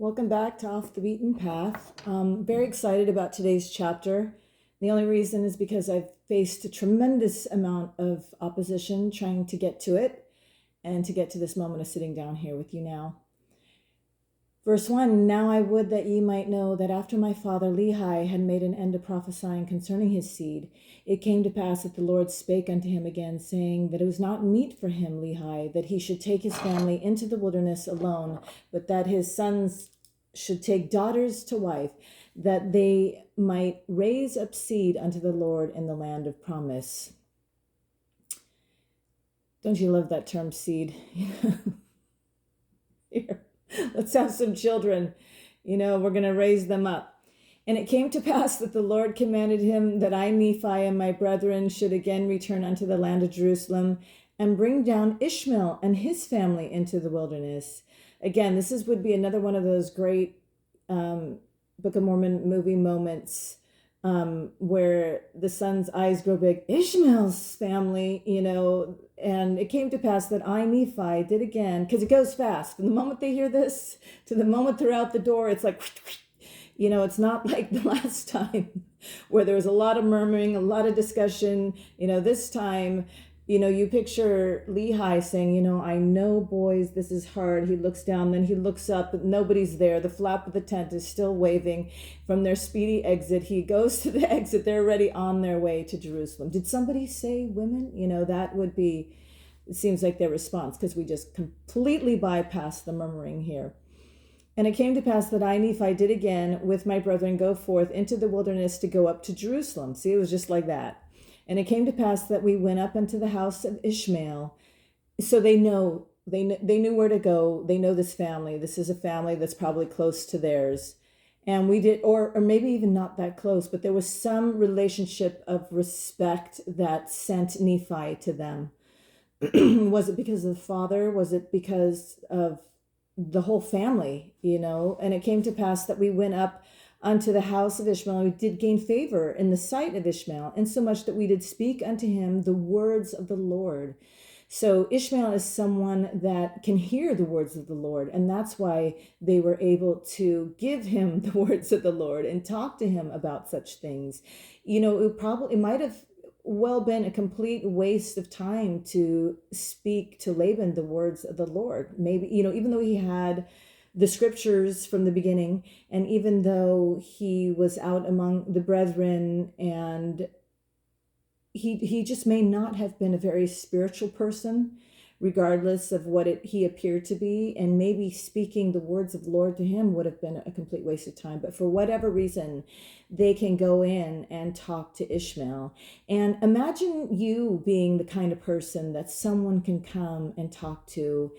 Welcome back to Off the Beaten Path. Very excited about today's chapter. The only reason is because I've faced a tremendous amount of opposition trying to get to it and to get to this moment of sitting down here with you now. Verse 1, Now I would that ye might know that after my father Lehi had made an end of prophesying concerning his seed, it came to pass that the Lord spake unto him again, saying that it was not meet for him, Lehi, that he should take his family into the wilderness alone, but that his sons should take daughters to wife, that they might raise up seed unto the Lord in the land of promise. Don't you love that term, seed? Here. Let's have some children. We're going to raise them up. And it came to pass that the Lord commanded him that I, Nephi, and my brethren should again return unto the land of Jerusalem and bring down Ishmael and his family into the wilderness. Again, would be another one of those great Book of Mormon movie moments where the son's eyes grow big. Ishmael's family, and it came to pass that I, Nephi, did again, because it goes fast. From the moment they hear this to the moment they're out the door, it's like, it's not like the last time where there was a lot of murmuring, a lot of discussion. This time, you picture Lehi saying, I know, boys, this is hard. He looks down, then he looks up, but nobody's there. The flap of the tent is still waving from their speedy exit. He goes to the exit. They're already on their way to Jerusalem. Did somebody say women? That would be, it seems like their response, because we just completely bypassed the murmuring here. And it came to pass that I, Nephi, did again with my brethren go forth into the wilderness to go up to Jerusalem. See, it was just like that. And it came to pass that we went up into the house of Ishmael. So they knew where to go. They know this family. This is a family that's probably close to theirs. And we did, or maybe even not that close, but there was some relationship of respect that sent Nephi to them. Was it because of the father? Was it because of the whole family, And it came to pass that we went up unto the house of Ishmael. We did gain favor in the sight of Ishmael, insomuch that we did speak unto him the words of the Lord. So Ishmael is someone that can hear the words of the Lord, and that's why they were able to give him the words of the Lord and talk to him about such things. It might have well been a complete waste of time to speak to Laban the words of the Lord. Maybe, even though he had the scriptures from the beginning, and even though he was out among the brethren, and he just may not have been a very spiritual person, regardless of what he appeared to be, and maybe speaking the words of the Lord to him would have been a complete waste of time. But for whatever reason, they can go in and talk to Ishmael. And imagine you being the kind of person that someone can come and talk to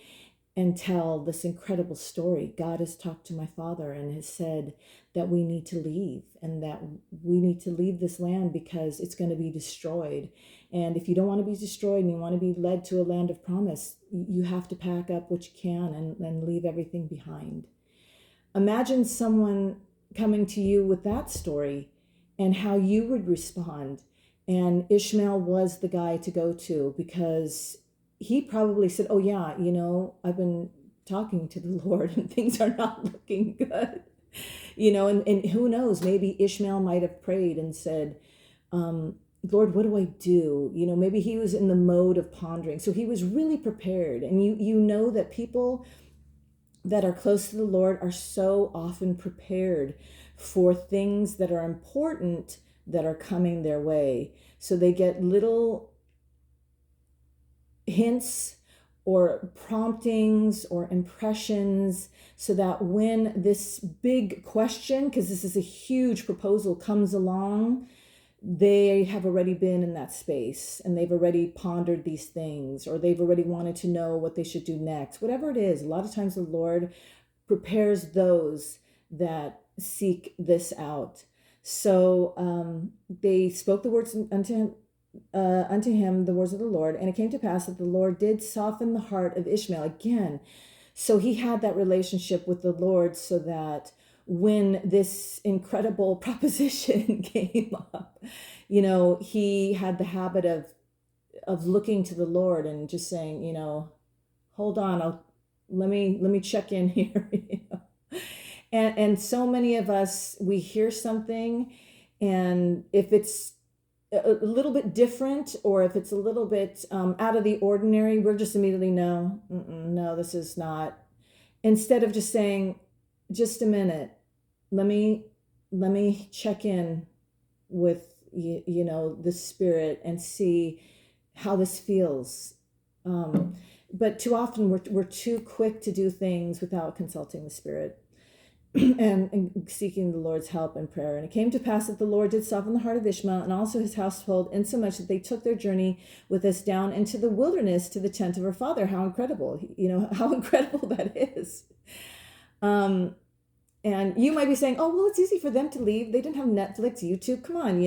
and tell this incredible story. God has talked to my father and has said that we need to leave, and that we need to leave this land because it's going to be destroyed. And if you don't want to be destroyed and you want to be led to a land of promise, you have to pack up what you can and leave everything behind. Imagine someone coming to you with that story and how you would respond. And Ishmael was the guy to go to, because he probably said, oh yeah, I've been talking to the Lord and things are not looking good. And who knows, maybe Ishmael might have prayed and said, Lord, what do I do? Maybe he was in the mode of pondering. So he was really prepared. And you know that people that are close to the Lord are so often prepared for things that are important that are coming their way. So they get little hints or promptings or impressions, so that when this big question, because this is a huge proposal, comes along, they have already been in that space and they've already pondered these things, or they've already wanted to know what they should do next. Whatever it is, a lot of times the Lord prepares those that seek this out. So they spoke the words unto him the words of the Lord, and it came to pass that the Lord did soften the heart of Ishmael again. So he had that relationship with the Lord, so that when this incredible proposition came up, he had the habit of looking to the Lord and just saying, hold on, let me check in here. And so many of us, we hear something, and if it's a little bit different, or if it's a little bit out of the ordinary, we're just immediately, no, no, this is not. Instead of just saying, just a minute, let me check in with the spirit and see how this feels. But too often we're too quick to do things without consulting the spirit. and seeking the Lord's help in prayer. And it came to pass that the Lord did soften the heart of Ishmael and also his household, insomuch that they took their journey with us down into the wilderness to the tent of our father. How incredible, how incredible that is. And you might be saying, oh, well, it's easy for them to leave. They didn't have Netflix, YouTube. Come on,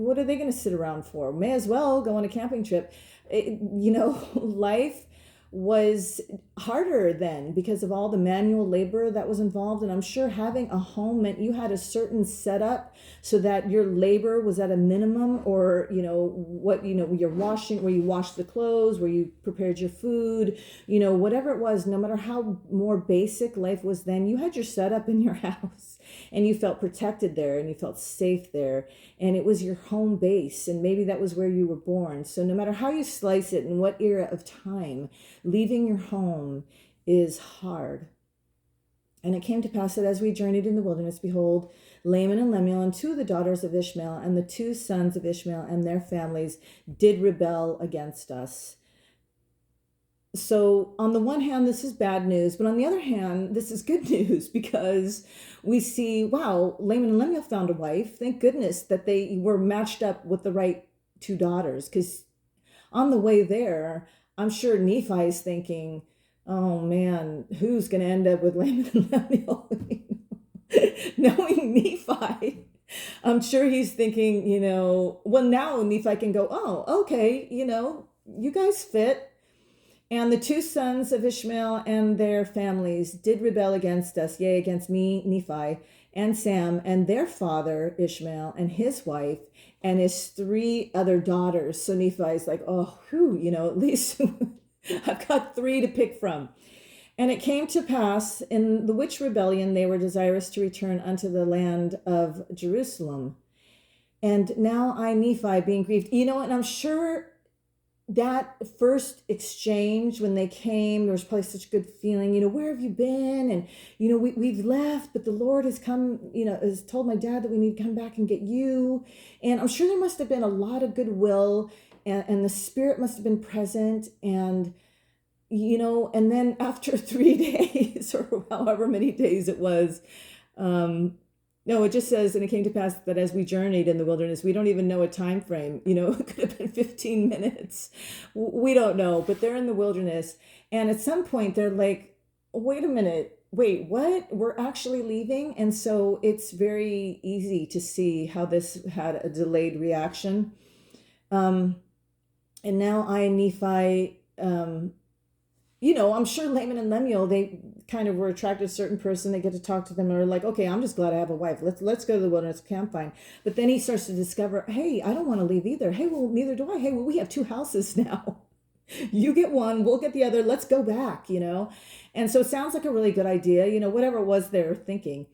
what are they going to sit around for? May as well go on a camping trip. Life was harder then because of all the manual labor that was involved. And I'm sure having a home meant you had a certain setup so that your labor was at a minimum, or, you're washing, where you washed the clothes, where you prepared your food, whatever it was, no matter how more basic life was then, you had your setup in your house and you felt protected there and you felt safe there. And it was your home base. And maybe that was where you were born. So no matter how you slice it and what era of time, leaving your home is hard. And it came to pass that as we journeyed in the wilderness, behold, Laman and Lemuel and two of the daughters of Ishmael and the two sons of Ishmael and their families did rebel against us. So on the one hand, this is bad news, but on the other hand, this is good news, because we see, wow, Laman and Lemuel found a wife. Thank goodness that they were matched up with the right two daughters, because on the way there, I'm sure Nephi is thinking, oh man, who's going to end up with Laman and Lemuel? Knowing Nephi, I'm sure he's thinking, well, now Nephi can go, oh, okay, you guys fit. And the two sons of Ishmael and their families did rebel against us, yea, against me, Nephi, and Sam, and their father, Ishmael, and his wife, and his three other daughters. So Nephi's like, oh, whew, at least I've got three to pick from. And it came to pass, in the which rebellion they were desirous to return unto the land of Jerusalem. And now I, Nephi, being grieved, and I'm sure that first exchange when they came, there was probably such a good feeling, where have you been? And, we've left, but the Lord has come, has told my dad that we need to come back and get you. And I'm sure there must have been a lot of goodwill, and the Spirit must have been present. And, and then after 3 days or however many days it was, no, it just says, and it came to pass that as we journeyed in the wilderness, we don't even know a time frame. It could have been 15 minutes. We don't know, but they're in the wilderness. And at some point they're like, wait a minute, wait, what? We're actually leaving? And so it's very easy to see how this had a delayed reaction. And now I, Nephi, I'm sure Laman and Lemuel, they kind of were attracted to a certain person. They get to talk to them and are like, okay, I'm just glad I have a wife. Let's go to the wilderness campfire. But then he starts to discover, hey, I don't want to leave either. Hey, well, neither do I. Hey, well, we have two houses now. You get one, we'll get the other. Let's go back, And so it sounds like a really good idea, whatever it was they're thinking.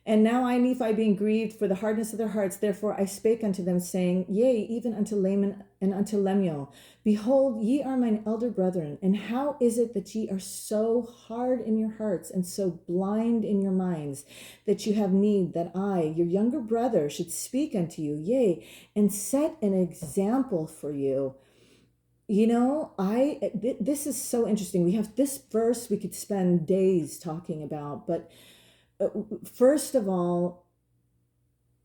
And now I, Nephi, being grieved for the hardness of their hearts, therefore I spake unto them, saying, yea, even unto Laman and unto Lemuel, behold, ye are mine elder brethren, and how is it that ye are so hard in your hearts and so blind in your minds, that you have need that I, your younger brother, should speak unto you, yea, and set an example for you? This is so interesting. We have this verse we could spend days talking about, but first of all,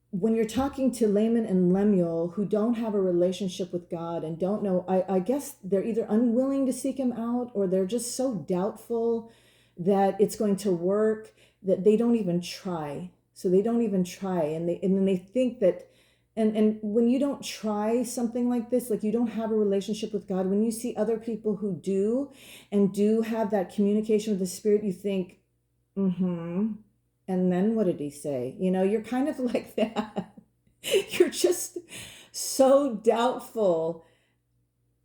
when you're talking to Laman and Lemuel, who don't have a relationship with God and don't know, I guess they're either unwilling to seek him out, or they're just so doubtful that it's going to work that they don't even try. So they don't even try. And then they think that, and when you don't try something like this, like you don't have a relationship with God, when you see other people who do and do have that communication with the Spirit, you think, and then what did he say? You're kind of like that. You're just so doubtful.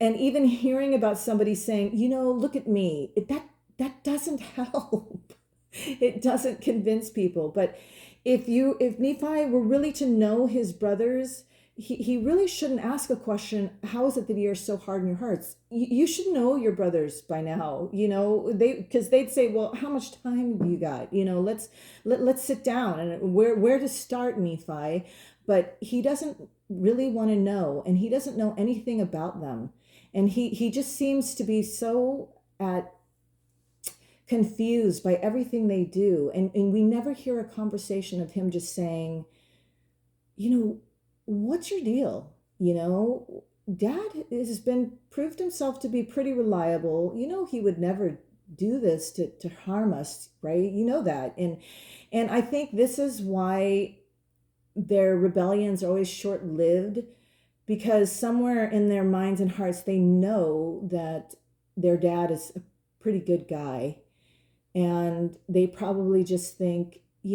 And even hearing about somebody saying, look at me, that doesn't help. It doesn't convince people. But if Nephi were really to know his brothers, he really shouldn't ask a question, how is it that you're so hard in your hearts? You should know your brothers by now, because they'd say, well, how much time have you got? Let's sit down, and where to start, Nephi? But he doesn't really want to know, and he doesn't know anything about them. And he just seems to be so at confused by everything they do. And we never hear a conversation of him just saying, what's your deal? Dad has been proved himself to be pretty reliable. He would never do this to harm us, right? That. And I think this is why their rebellions are always short-lived, because somewhere in their minds and hearts, they know that their dad is a pretty good guy. And they probably just think, I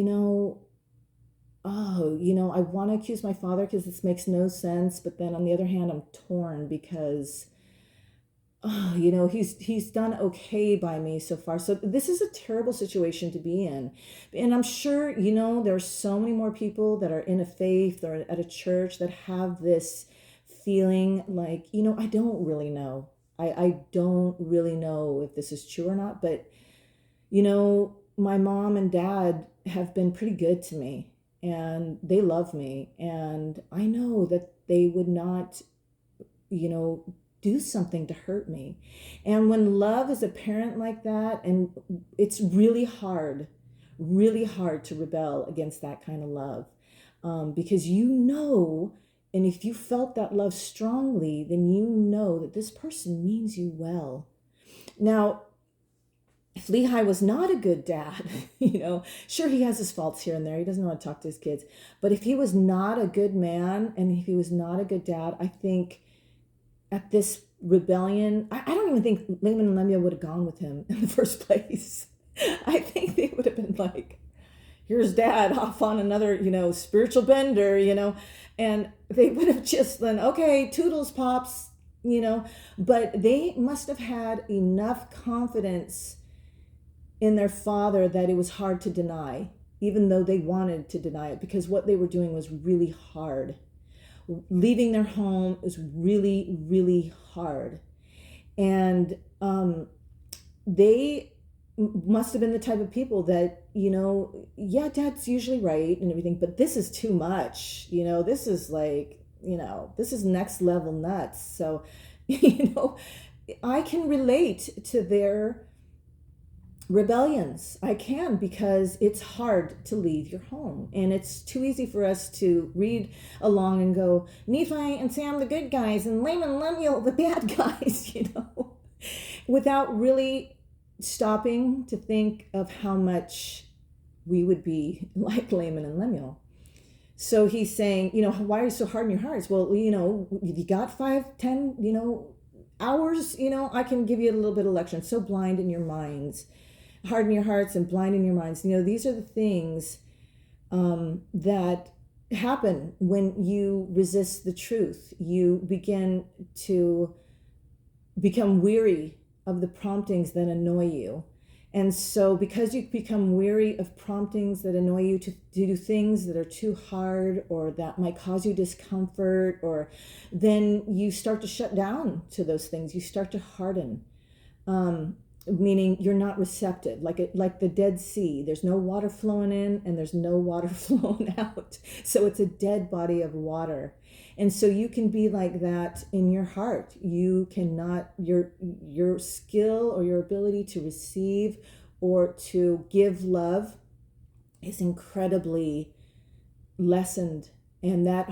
want to accuse my father because this makes no sense. But then on the other hand, I'm torn because, he's done okay by me so far. So this is a terrible situation to be in. And I'm sure, there are so many more people that are in a faith or at a church that have this feeling like, I don't really know. I don't really know if this is true or not. But, my mom and dad have been pretty good to me. And they love me. And I know that they would not, do something to hurt me. And when love is apparent like that, and it's really hard to rebel against that kind of love. Because and if you felt that love strongly, then you know that this person means you well. Now, if Lehi was not a good dad, sure, he has his faults here and there. He doesn't know how to talk to his kids. But if he was not a good man and if he was not a good dad, I think at this rebellion, I don't even think Laman and Lemuel would have gone with him in the first place. I think they would have been like, here's dad off on another, spiritual bender, and they would have just then, okay, toodles, pops, but they must have had enough confidence in their father that it was hard to deny, even though they wanted to deny it, because what they were doing was really hard. Leaving their home is really, really hard. And they must have been the type of people that, yeah, dad's usually right and everything, but this is too much. This is like, this is next level nuts. So, I can relate to their rebellions. I can, because it's hard to leave your home, and it's too easy for us to read along and go, Nephi and Sam the good guys and Laman and Lemuel the bad guys, without really stopping to think of how much we would be like Laman and Lemuel. So he's saying, why are you so hard in your hearts? Well, you got 5-10 hours, I can give you a little bit of lecture. So blind in your minds, harden your hearts and blind in your minds. These are the things that happen when you resist the truth. You begin to become weary of the promptings that annoy you. And so because you become weary of promptings that annoy you to do things that are too hard or that might cause you discomfort, or then you start to shut down to those things. You start to harden. Meaning you're not receptive, like the Dead Sea. There's no water flowing in and there's no water flowing out. So it's a dead body of water. And so you can be like that in your heart. You cannot, your skill or your ability to receive or to give love is incredibly lessened. And that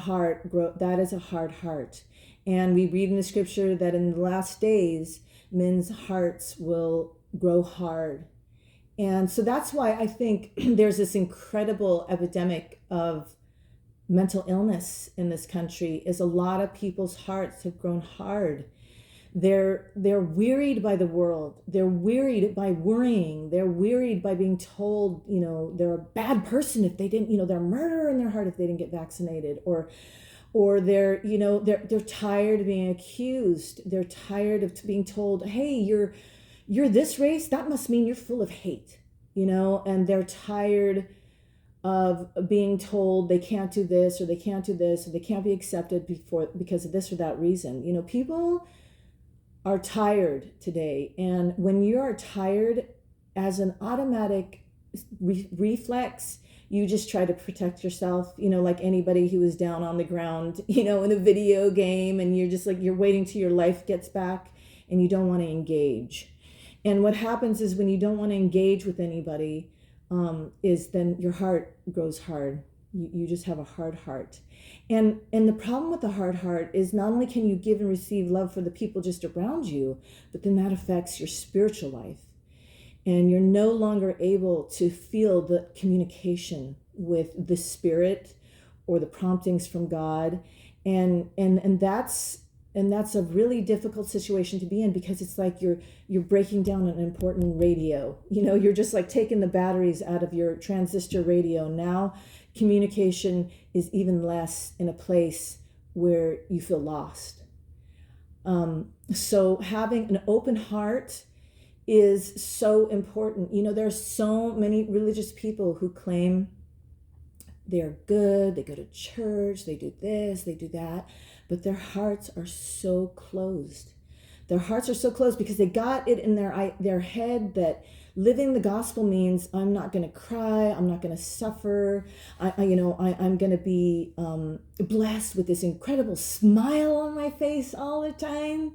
is a hard heart. And we read in the scripture that in the last days, men's hearts will grow hard. And so that's why I think there's this incredible epidemic of mental illness in this country, is a lot of people's hearts have grown hard. They're wearied by the world. They're wearied by worrying. They're wearied by being told, they're a bad person if they didn't, they're a murderer in their heart if they didn't get vaccinated, or they're tired of being accused. They're tired of being told, hey, you're this race, that must mean you're full of hate. and they're tired of being told they can't do this or they can't do this or they can't be accepted because of this or that reason. People are tired today. And when you are tired, as an automatic reflex, you just try to protect yourself, like anybody who is down on the ground, in a video game, and you're just like, you're waiting till your life gets back and you don't want to engage. And what happens is when you don't want to engage with anybody, is then your heart grows hard. You just have a hard heart. And the problem with the hard heart is not only can you give and receive love for the people just around you, but then that affects your spiritual life. And you're no longer able to feel the communication with the Spirit or the promptings from God. And that's a really difficult situation to be in, because it's like you're breaking down an important radio. You're just like taking the batteries out of your transistor radio. Now communication is even less in a place where you feel lost. So having an open heart is so important. There are so many religious people who claim they're good, they go to church, they do this, they do that, but their hearts are so closed. Their hearts are so closed because they got it in their head that living the gospel means I'm not going to cry, I'm not going to suffer, I'm going to be blessed with this incredible smile on my face all the time,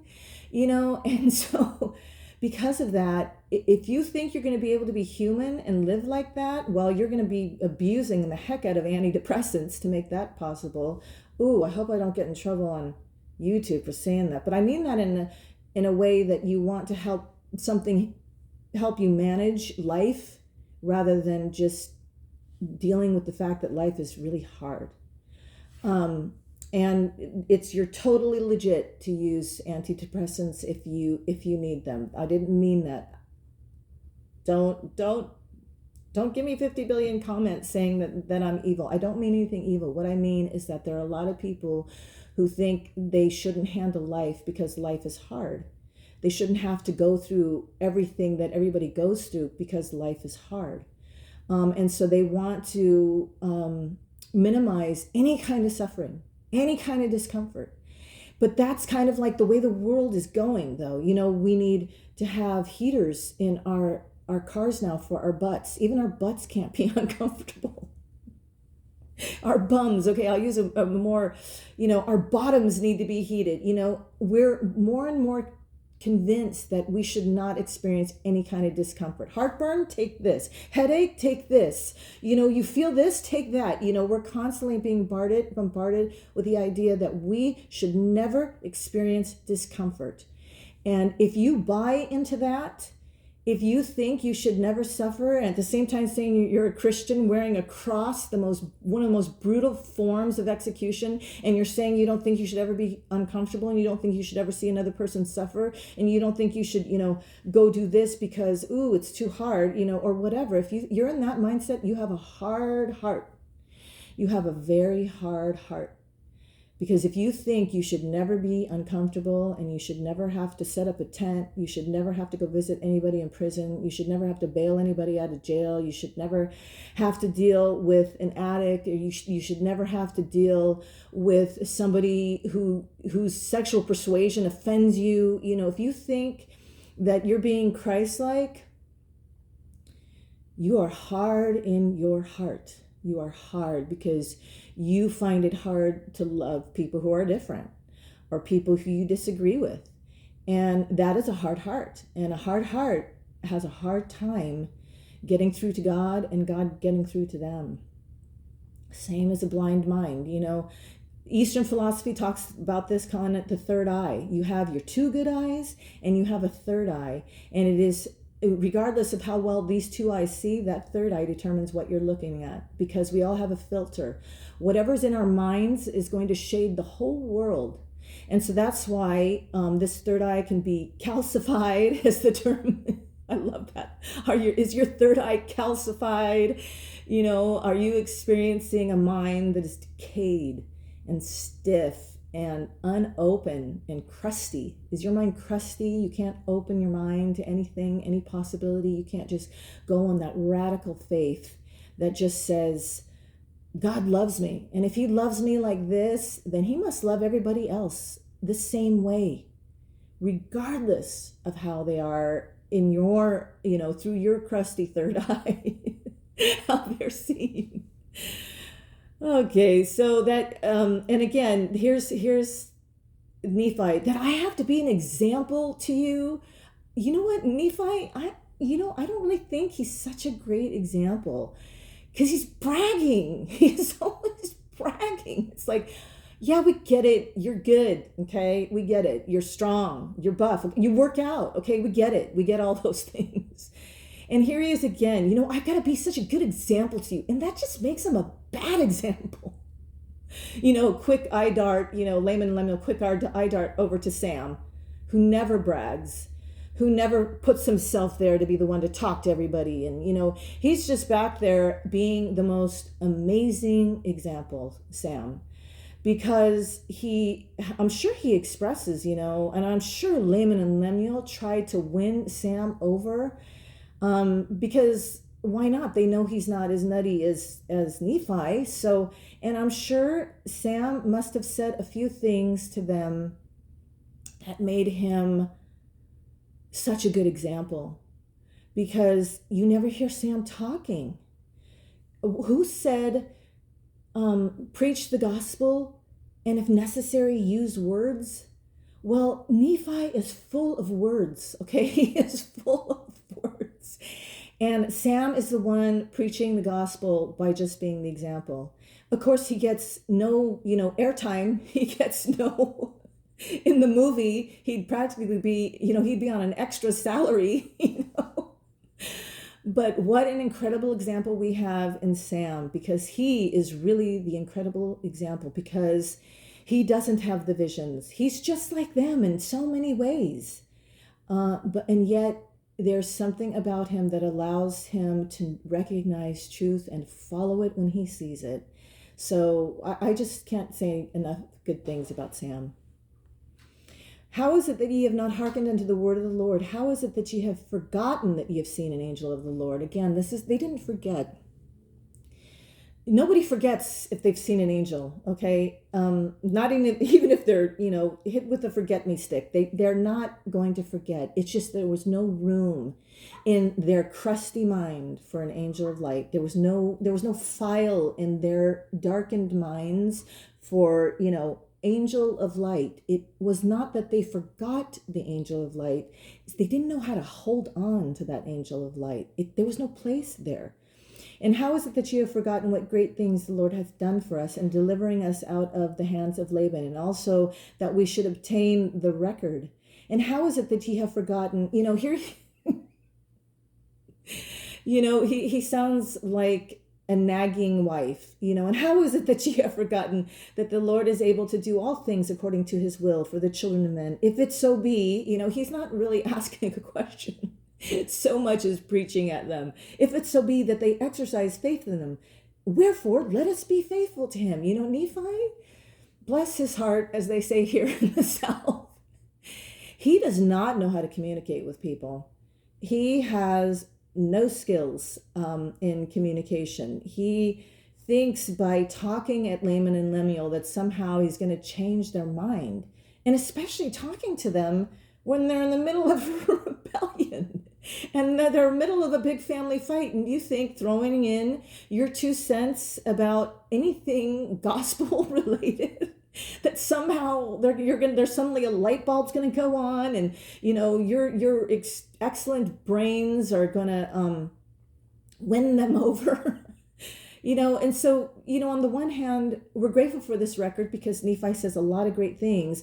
and so because of that, if you think you're going to be able to be human and live like that, well, you're going to be abusing the heck out of antidepressants to make that possible. Ooh, I hope I don't get in trouble on YouTube for saying that. But I mean that in a way that you want to help you manage life rather than just dealing with the fact that life is really hard. And you're totally legit to use antidepressants if you need them. I didn't mean that. Don't give me 50 billion comments saying that I'm evil. I don't mean anything evil. What I mean is that there are a lot of people who think they shouldn't handle life because life is hard. They shouldn't have to go through everything that everybody goes through because life is hard. And so they want to minimize any kind of suffering, any kind of discomfort. But that's kind of like the way the world is going, though. We need to have heaters in our cars now for our butts. Even our butts can't be uncomfortable. Our bums, okay, I'll use a more, our bottoms need to be heated. We're more and more convinced that we should not experience any kind of discomfort. Heartburn, take this. Headache, take this. You feel this, take that. We're constantly being bombarded with the idea that we should never experience discomfort. And if you buy into that, if you think you should never suffer, and at the same time saying you're a Christian wearing a cross, one of the most brutal forms of execution, and you're saying you don't think you should ever be uncomfortable, and you don't think you should ever see another person suffer, and you don't think you should, go do this because, it's too hard, or whatever. If you're in that mindset, you have a hard heart. You have a very hard heart. Because if you think you should never be uncomfortable and you should never have to set up a tent, you should never have to go visit anybody in prison, you should never have to bail anybody out of jail, you should never have to deal with an addict, or you should never have to deal with somebody whose sexual persuasion offends you. If you think that you're being Christ-like, you are hard in your heart. You are hard because you find it hard to love people who are different or people who you disagree with. And that is a hard heart. And a hard heart has a hard time getting through to God and God getting through to them. Same as a blind mind. Eastern philosophy talks about this, calling it the third eye. You have your two good eyes and you have a third eye. And it is regardless of how well these two eyes see, that third eye determines what you're looking at, because we all have a filter. Whatever's in our minds is going to shade the whole world. And so that's why this third eye can be calcified, is the term. I love that. Is your third eye calcified? Are you experiencing a mind that is decayed and stiff and unopened and crusty. Is your mind crusty? You can't open your mind to anything, any possibility. You can't just go on that radical faith that just says, God loves me. And if he loves me like this, then he must love everybody else the same way, regardless of how they are in your, through your crusty third eye, how they're seen. Okay, so that, and again, here's Nephi, that I have to be an example to you. You know what, Nephi, I don't really think he's such a great example, because he's bragging. He's always bragging. It's like, yeah, we get it. You're good. Okay. We get it. You're strong. You're buff. You work out. Okay. We get it. We get all those things. And here he is again. I've got to be such a good example to you. And that just makes him a bad example. Quick eye dart, Laman and Lemuel, quick eye dart over to Sam, who never brags, who never puts himself there to be the one to talk to everybody. And, he's just back there being the most amazing example, Sam. Because I'm sure he expresses, and I'm sure Laman and Lemuel tried to win Sam over, because why not? They know he's not as nutty as Nephi. So, and I'm sure Sam must have said a few things to them that made him such a good example, because you never hear Sam talking. Who said, preach the gospel, and if necessary, use words? Well, Nephi is full of words, okay? He is full of words. And Sam is the one preaching the gospel by just being the example. Of course, he gets no, airtime. He gets no, in the movie, he'd practically be, he'd be on an extra salary, But what an incredible example we have in Sam, because he is really the incredible example, because he doesn't have the visions. He's just like them in so many ways. And yet there's something about him that allows him to recognize truth and follow it when he sees it. So I just can't say enough good things about Sam. How is it that ye have not hearkened unto the word of the Lord? How is it that ye have forgotten that ye have seen an angel of the Lord? Again, they didn't forget. Nobody forgets if they've seen an angel, okay? Not even if they're, hit with a forget-me stick. They're not going to forget. It's just there was no room in their crusty mind for an angel of light. There was no file in their darkened minds for, angel of light. It was not that they forgot the angel of light. They didn't know how to hold on to that angel of light. There was no place there. And how is it that you have forgotten what great things the Lord hath done for us in delivering us out of the hands of Laman, and also that we should obtain the record? And how is it that ye have forgotten, here, he sounds like a nagging wife, and how is it that ye have forgotten that the Lord is able to do all things according to his will for the children of men? If it so be, he's not really asking a question so much as preaching at them. If it so be that they exercise faith in him, wherefore let us be faithful to him. Nephi, bless his heart, as they say here in the South, he does not know how to communicate with people. He has no skills in communication. He thinks by talking at Laman and Lemuel that somehow he's going to change their mind, and especially talking to them when they're in the middle of a rebellion and they're in the middle of a big family fight, and you think throwing in your 2 cents about anything gospel related, that somehow there's suddenly a light bulb's going to go on, and your excellent brains are going to win them over. And so on the one hand, we're grateful for this record because Nephi says a lot of great things.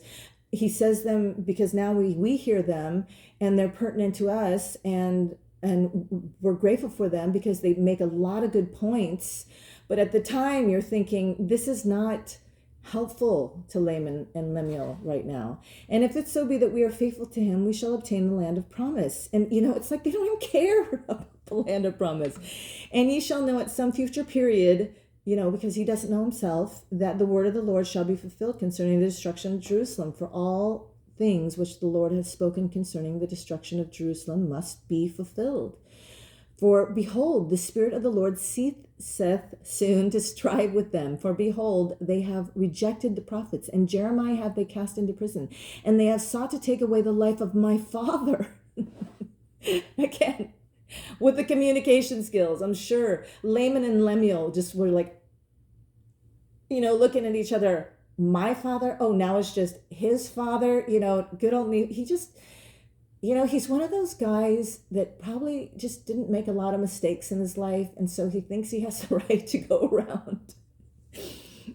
He says them because now we hear them and they're pertinent to us, and we're grateful for them because they make a lot of good points. But at the time you're thinking, this is not helpful to Laman and Lemuel right now. And if it so be that we are faithful to him, we shall obtain the land of promise. And it's like they don't even care about the land of promise. And ye shall know at some future period because he doesn't know himself, that the word of the Lord shall be fulfilled concerning the destruction of Jerusalem. For all things which the Lord hath spoken concerning the destruction of Jerusalem must be fulfilled. For behold, the Spirit of the Lord ceaseth soon to strive with them. For behold, they have rejected the prophets, and Jeremiah have they cast into prison, and they have sought to take away the life of my father. Again, with the communication skills, I'm sure Laman and Lemuel just were like, looking at each other. My father? Oh, now it's just his father. Good old me. He just, he's one of those guys that probably just didn't make a lot of mistakes in his life. And so he thinks he has the right to go around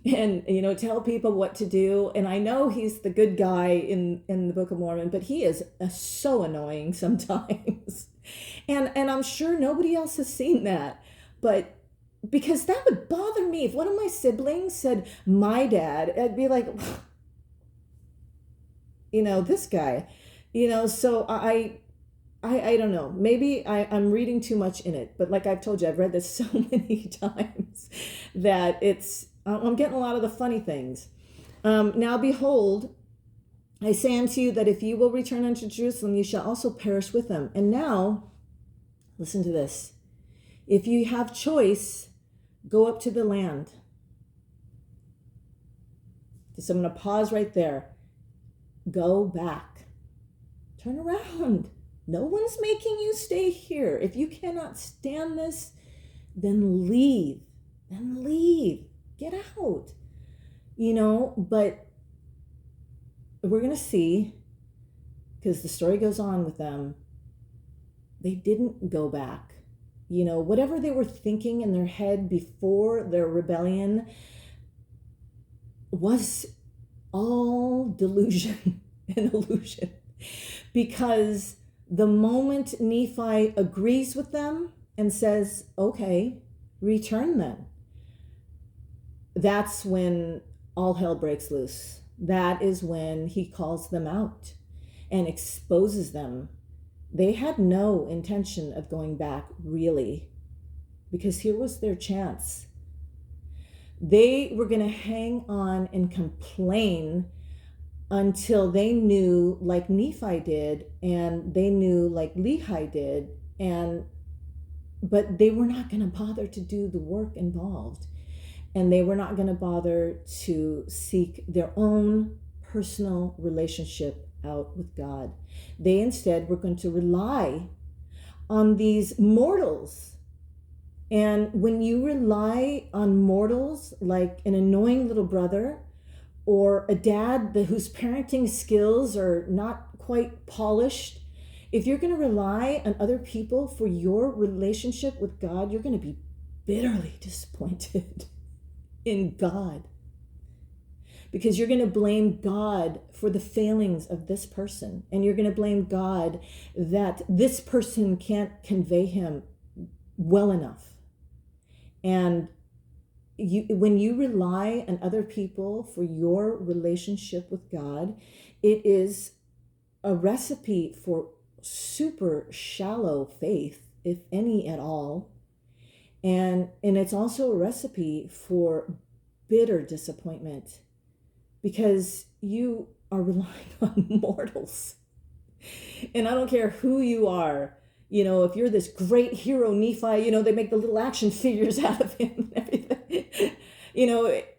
and, tell people what to do. And I know he's the good guy in the Book of Mormon, but he is so annoying sometimes. And I'm sure nobody else has seen that. But because that would bother me. If one of my siblings said, my dad, I'd be like, this guy, so I don't know. Maybe I'm reading too much in it. But like I've told you, I've read this so many times that I'm getting a lot of the funny things. Now behold, I say unto you that if you will return unto Jerusalem, you shall also perish with them. And now, listen to this. If you have choice, go up to the land. So I'm going to pause right there. Go back. Turn around. No one's making you stay here. If you cannot stand this, then leave. Then leave. Get out. But we're going to see, because the story goes on with them, they didn't go back. Whatever they were thinking in their head before their rebellion was all delusion and illusion. Because the moment Nephi agrees with them and says, okay, return then, that's when all hell breaks loose. That is when he calls them out and exposes them. They had no intention of going back, really, because here was their chance. They were going to hang on and complain until they knew like Nephi did, and they knew like Lehi did, but they were not going to bother to do the work involved, and they were not going to bother to seek their own personal relationship out with God. They instead were going to rely on these mortals. And when you rely on mortals like an annoying little brother or a dad whose parenting skills are not quite polished, if you're going to rely on other people for your relationship with God, you're going to be bitterly disappointed in God. Because you're going to blame God for the failings of this person. And you're going to blame God that this person can't convey him well enough. And when you rely on other people for your relationship with God, it is a recipe for super shallow faith, if any at all. And it's also a recipe for bitter disappointment, because you are relying on mortals. And I don't care who you are, if you're this great hero, Nephi, they make the little action figures out of him and everything,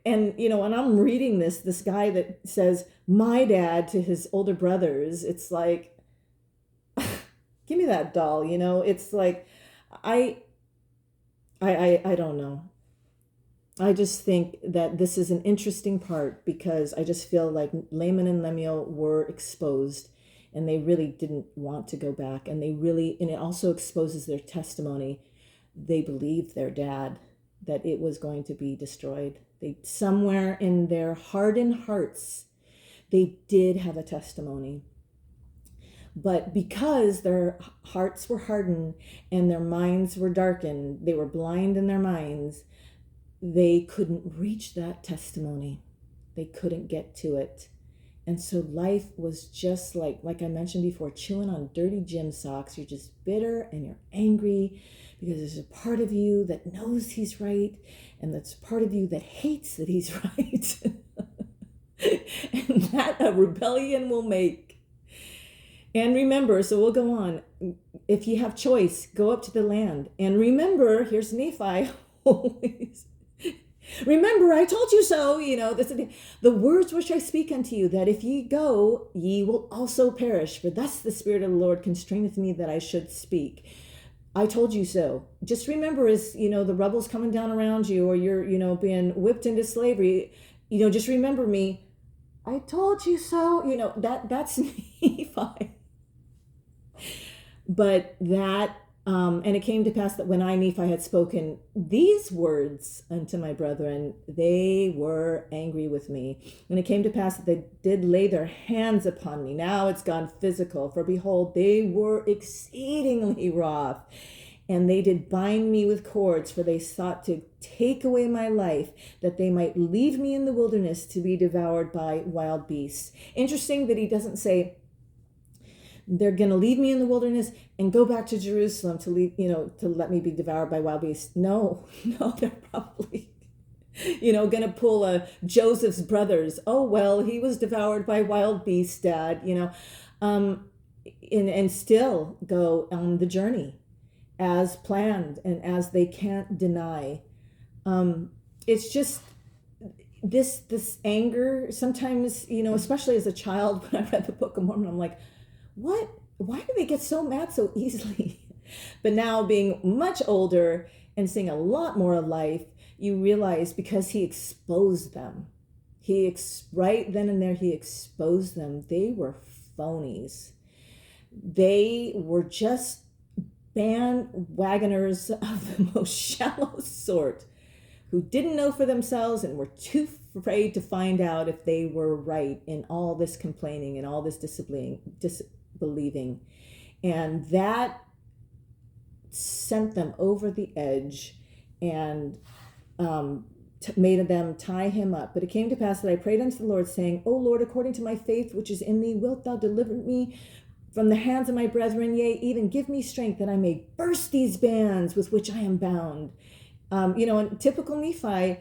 and I'm reading this guy that says, my dad, to his older brothers. It's like, give me that doll, it's like, I don't know. I just think that this is an interesting part, because I just feel like Laman and Lemuel were exposed, and they really didn't want to go back. And and it also exposes their testimony. They believed their dad that it was going to be destroyed. They, somewhere in their hardened hearts, they did have a testimony. But because their hearts were hardened and their minds were darkened, they were blind in their minds, they couldn't reach that testimony. They couldn't get to it. And so life was just like I mentioned before, chewing on dirty gym socks. You're just bitter and you're angry because there's a part of you that knows he's right, and that's part of you that hates that he's right. And that a rebellion will make. And remember, so we'll go on. If you have choice, go up to the land. And remember, here's Nephi always. Remember, I told you so, the words which I speak unto you, that if ye go, ye will also perish. For thus the Spirit of the Lord constraineth me that I should speak. I told you so. Just remember, as, the rebels coming down around you, or you're, being whipped into slavery, just remember me. I told you so. That's Nephi. But that, and it came to pass that when I, Nephi, had spoken these words unto my brethren, they were angry with me. And it came to pass that they did lay their hands upon me. Now it's gone physical. For behold, they were exceedingly wroth. And they did bind me with cords, for they sought to take away my life, that they might leave me in the wilderness to be devoured by wild beasts. Interesting that he doesn't say, they're going to leave me in the wilderness and go back to Jerusalem to leave, to let me be devoured by wild beasts. No, they're probably, going to pull a Joseph's brothers. Oh, well, he was devoured by wild beasts, Dad, and still go on the journey as planned and as they can't deny. It's just this anger sometimes, especially as a child, when I read the Book of Mormon, I'm like, what? Why do they get so mad so easily? But now, being much older and seeing a lot more of life, you realize because he exposed them. Right then and there, he exposed them. They were phonies. They were just bandwagoners of the most shallow sort, who didn't know for themselves and were too afraid to find out if they were right in all this complaining and all this disbelieving. And that sent them over the edge and made them tie him up. But it came to pass that I prayed unto the Lord, saying, O Lord, according to my faith which is in thee, wilt thou deliver me from the hands of my brethren? Yea, even give me strength that I may burst these bands with which I am bound. In typical Nephi,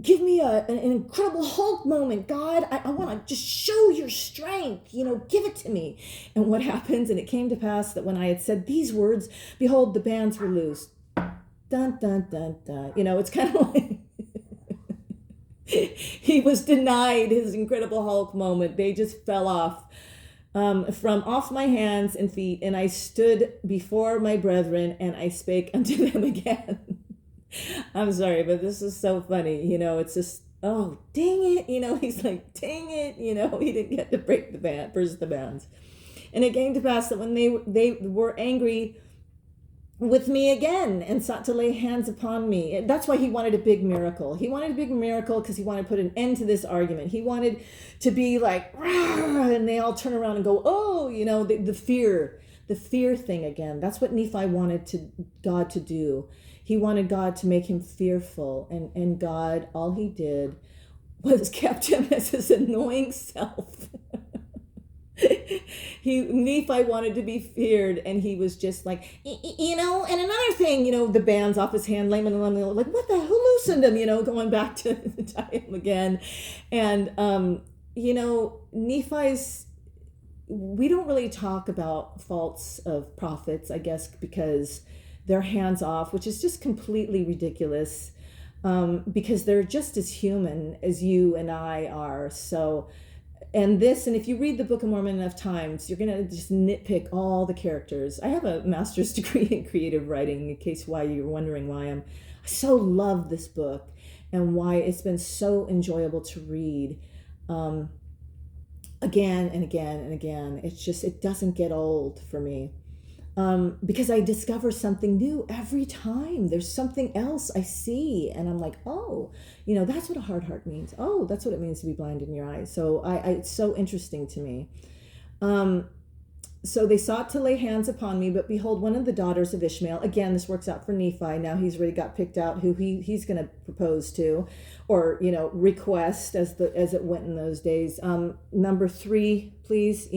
give me an incredible Hulk moment, God. I want to just show your strength, give it to me. And what happens? And it came to pass that when I had said these words, behold, the bands were loosed. Dun, dun, dun, dun. It's kind of like he was denied his incredible Hulk moment. They just fell off. From off my hands and feet, and I stood before my brethren, and I spake unto them again. I'm sorry, but this is so funny. It's just, oh, dang it. He's like, dang it. He didn't get to burst the bands. And it came to pass that when they were angry with me again and sought to lay hands upon me. That's why he wanted a big miracle. He wanted a big miracle because he wanted to put an end to this argument. He wanted to be like, rah, and they all turn around and go, oh, the fear thing again. That's what Nephi wanted God to do. He wanted God to make him fearful. And God, all he did was kept him as his annoying self. Nephi wanted to be feared, and he was just like, and another thing, the bands off his hand, Laman and Lemuel, like, what the hell loosened him, going back to tie him again. And, Nephi's, we don't really talk about faults of prophets, I guess, because they're hands off, which is just completely ridiculous, because they're just as human as you and I are. So, and if you read the Book of Mormon enough times, you're going to just nitpick all the characters. I have a master's degree in creative writing, in case why you're wondering why I so love this book and why it's been so enjoyable to read again and again and again. It doesn't get old for me. Because I discover something new every time. There's something else I see, and I'm like, oh, that's what a hard heart means. Oh, that's what it means to be blind in your eyes. So it's so interesting to me. So they sought to lay hands upon me, but behold, one of the daughters of Ishmael, again, this works out for Nephi. Now he's already got picked out who he's going to propose to, or, request as it went in those days. Number 3, please,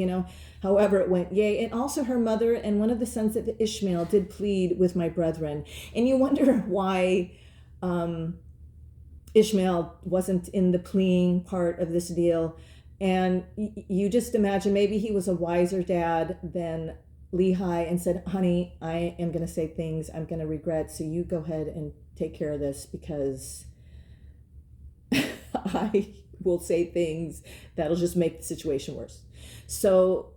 however it went. Yea, and also her mother and one of the sons of Ishmael did plead with my brethren. And you wonder why Ishmael wasn't in the pleading part of this deal. And you just imagine maybe he was a wiser dad than Lehi and said, honey, I am going to say things I'm going to regret. So you go ahead and take care of this, because I will say things that'll just make the situation worse. So,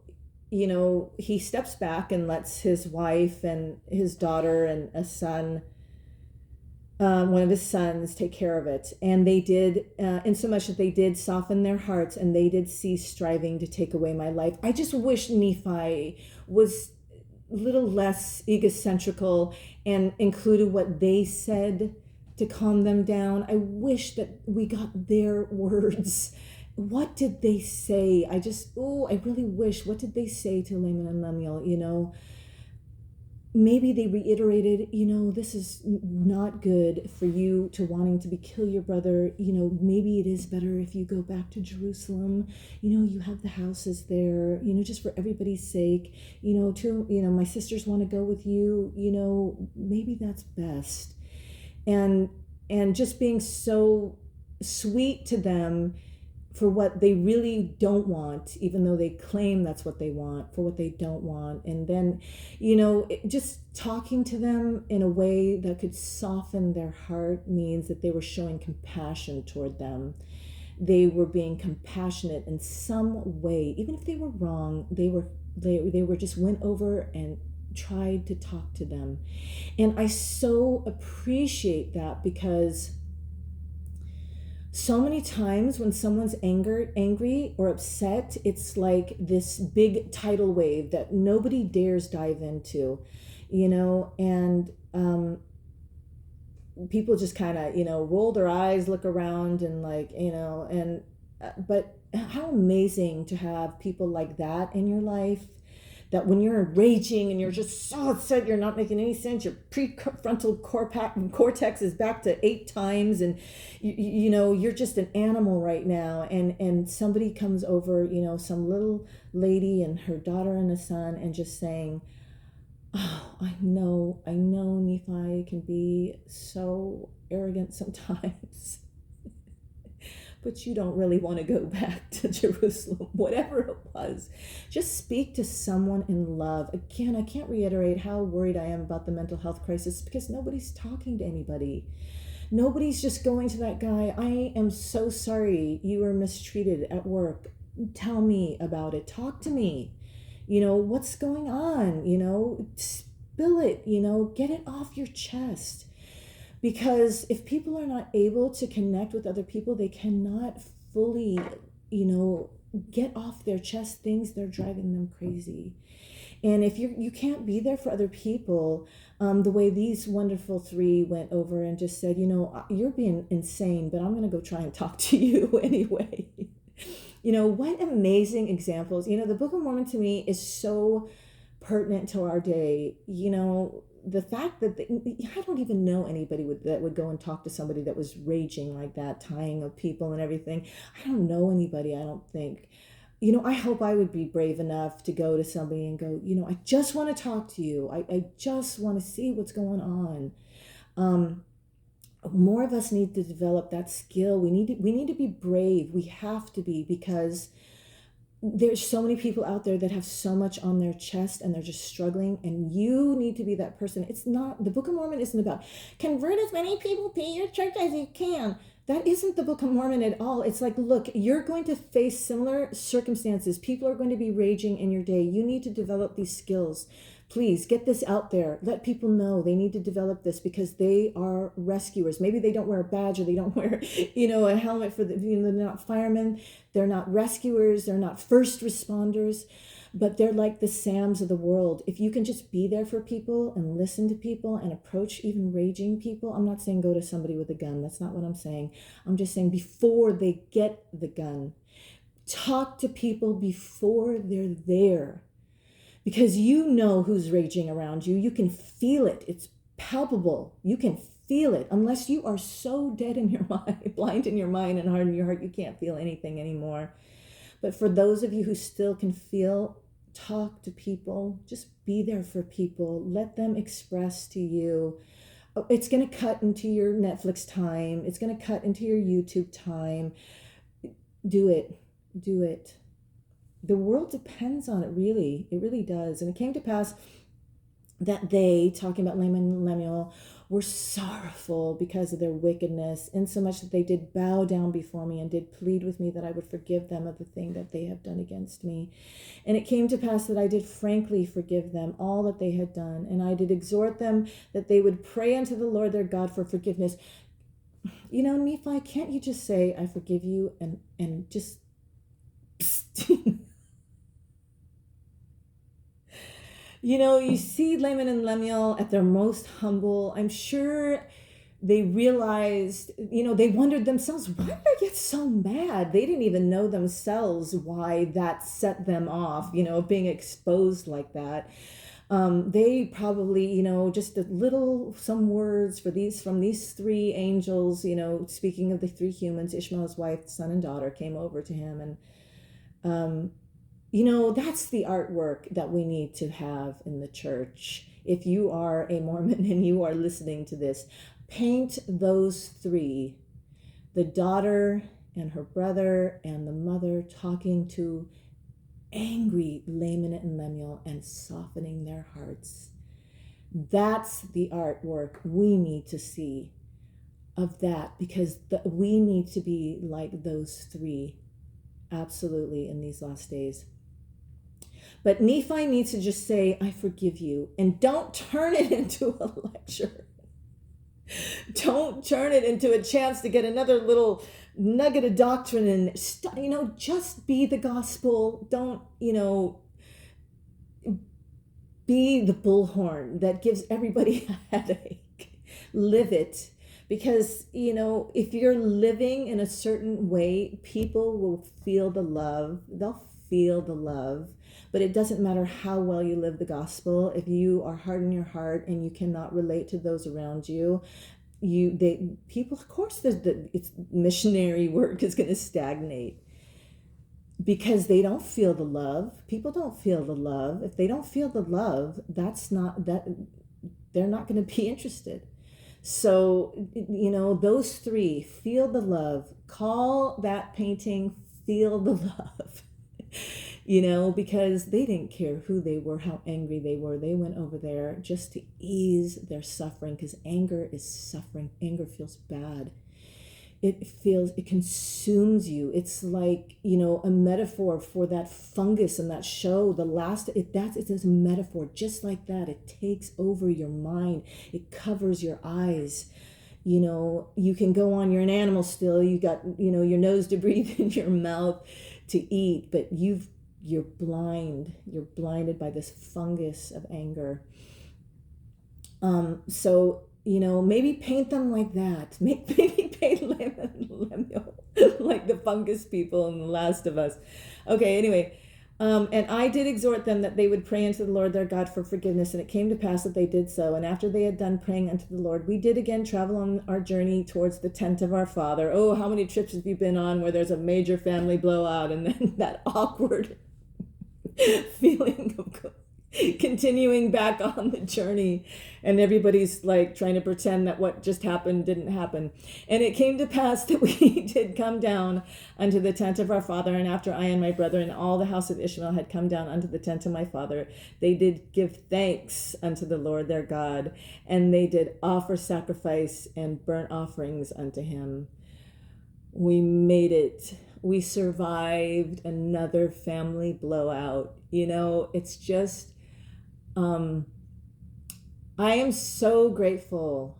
he steps back and lets his wife and his daughter and a son, one of his sons, take care of it. And they did, insomuch that they did soften their hearts, and they did cease striving to take away my life. I just wish Nephi was a little less egocentrical and included what they said to calm them down. I wish that we got their words. What did they say? I really wish, what did they say to Laman and Lemuel? Maybe they reiterated, this is not good for you to wanting to kill your brother. Maybe it is better if you go back to Jerusalem. You have the houses there, just for everybody's sake, my sisters want to go with you, maybe that's best. And just being so sweet to them for what they really don't want, even though they claim that's what they want, for what they don't want. And then, just talking to them in a way that could soften their heart means that they were showing compassion toward them. They were being compassionate in some way, even if they were wrong. They were just went over and tried to talk to them. And I so appreciate that, because so many times when someone's angry or upset, it's like this big tidal wave that nobody dares dive into, and people just kind of, roll their eyes, look around, and but how amazing to have people like that in your life, that when you're raging and you're just so upset, you're not making any sense, your prefrontal cortex is back to 8 times, and you're just an animal right now, and somebody comes over, some little lady and her daughter and a son, and just saying, oh, I know Nephi can be so arrogant sometimes. But you don't really want to go back to Jerusalem, whatever it was. Just speak to someone in love. Again, I can't reiterate how worried I am about the mental health crisis, because nobody's talking to anybody. Nobody's just going to that guy, I am so sorry you were mistreated at work. Tell me about it. Talk to me. What's going on? Spill it, get it off your chest. Because if people are not able to connect with other people, they cannot fully, get off their chest things that are driving them crazy. And if you can't be there for other people, the way these wonderful 3 went over and just said, you're being insane, but I'm going to go try and talk to you anyway. What amazing examples. The Book of Mormon to me is so pertinent to our day. The fact that I don't even know anybody that would go and talk to somebody that was raging like that, tying of people and everything. I don't know anybody, I don't think. I hope I would be brave enough to go to somebody and go, I just want to talk to you. I just want to see what's going on. More of us need to develop that skill. We need to be brave. We have to be, because there's so many people out there that have so much on their chest and they're just struggling, and you need to be that person. It's not, the Book of Mormon isn't about convert as many people to your church as you can. That isn't the Book of Mormon at all. It's like, look, you're going to face similar circumstances. People are going to be raging in your day. You need to develop these skills. Please get this out there. Let people know they need to develop this, because they are rescuers. Maybe they don't wear a badge, or they don't wear, a helmet for they're not firemen. They're not rescuers. They're not first responders, but they're like the Sams of the world. If you can just be there for people and listen to people and approach even raging people. I'm not saying go to somebody with a gun. That's not what I'm saying. I'm just saying before they get the gun, talk to people before they're there. because you know who's raging around you. You can feel it. It's palpable. You can feel it. Unless you are so dead in your mind, blind in your mind and hard in your heart, you can't feel anything anymore. But for those of you who still can feel, talk to people. Just be there for people. Let them express to you. It's going to cut into your Netflix time. It's going to cut into your YouTube time. Do it. Do it. The world depends on it, really. It really does. And it came to pass that they, talking about Laman and Lemuel, were sorrowful because of their wickedness, insomuch that they did bow down before me and did plead with me that I would forgive them of the thing that they have done against me. And it came to pass that I did frankly forgive them all that they had done, and I did exhort them that they would pray unto the Lord their God for forgiveness. You know, Nephi, can't you just say, I forgive you, and just... You know, you see Laman and Lemuel at their most humble. I'm sure they realized, you know, they wondered themselves, why did I get so mad? They didn't even know themselves why that set them off, you know, being exposed like that. They probably, you know, just some words from these three angels, you know, speaking of the three humans, Ishmael's wife, son, and daughter, came over to him. And, you know, that's the artwork that we need to have in the church. If you are a Mormon and you are listening to this, paint those three, the daughter and her brother and the mother, talking to angry Laman and Lemuel and softening their hearts. That's the artwork we need to see of that, because we need to be like those three, absolutely, in these last days. But Nephi needs to just say, I forgive you, and don't turn it into a lecture. Don't turn it into a chance to get another little nugget of doctrine and, you know, just be the gospel. Don't, you know, be the bullhorn that gives everybody a headache. Live it. Because, you know, if you're living in a certain way, people will feel the love. They'll feel the love. But it doesn't matter how well you live the gospel. If you are hard in your heart and you cannot relate to those around you, people, of course, it's missionary work is going to stagnate because they don't feel the love. People don't feel the love. If they don't feel the love, they're not going to be interested. So, you know, those three, feel the love. Call that painting, feel the love. You know, because they didn't care who they were, how angry they were. They went over there just to ease their suffering, because anger is suffering. Anger feels bad. It consumes you. It's like, you know, a metaphor for that fungus in that show. It's a metaphor just like that. It takes over your mind. It covers your eyes. You know, you can go on, you're an animal still. You got, you know, your nose to breathe in your mouth to eat, but you're blind. You're blinded by this fungus of anger. So, you know, maybe paint them like that. Maybe paint Lemuel like the fungus people in The Last of Us. Okay, anyway. And I did exhort them that they would pray unto the Lord their God for forgiveness. And it came to pass that they did so. And after they had done praying unto the Lord, we did again travel on our journey towards the tent of our father. Oh, how many trips have you been on where there's a major family blowout and then that awkward feeling of continuing back on the journey, and everybody's like trying to pretend that what just happened didn't happen. And it came to pass that we did come down unto the tent of our father, and after I and my brother and all the house of Ishmael had come down unto the tent of my father, they did give thanks unto the Lord their God, and they did offer sacrifice and burnt offerings unto him. We made it. We survived another family blowout. You know, it's just I am so grateful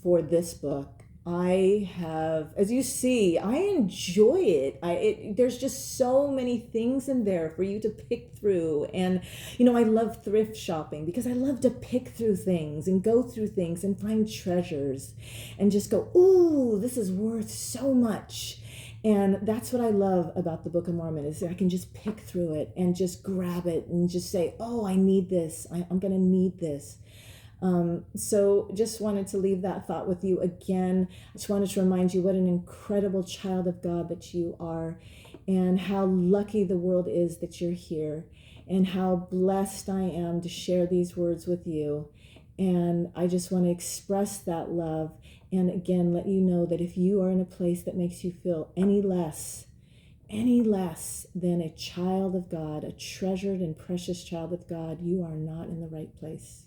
for this book. I have, as you see, I enjoy it. There's just so many things in there for you to pick through. And, you know, I love thrift shopping because I love to pick through things and go through things and find treasures and just go, ooh, this is worth so much. And that's what I love about the Book of Mormon, is that I can just pick through it and just grab it and just say, oh, I need this. I'm going to need this. So just wanted to leave that thought with you again. I just wanted to remind you what an incredible child of God that you are, and how lucky the world is that you're here, and how blessed I am to share these words with you. And I just want to express that love, and again let you know that if you are in a place that makes you feel any less than a child of God, a treasured and precious child of God, you are not in the right place.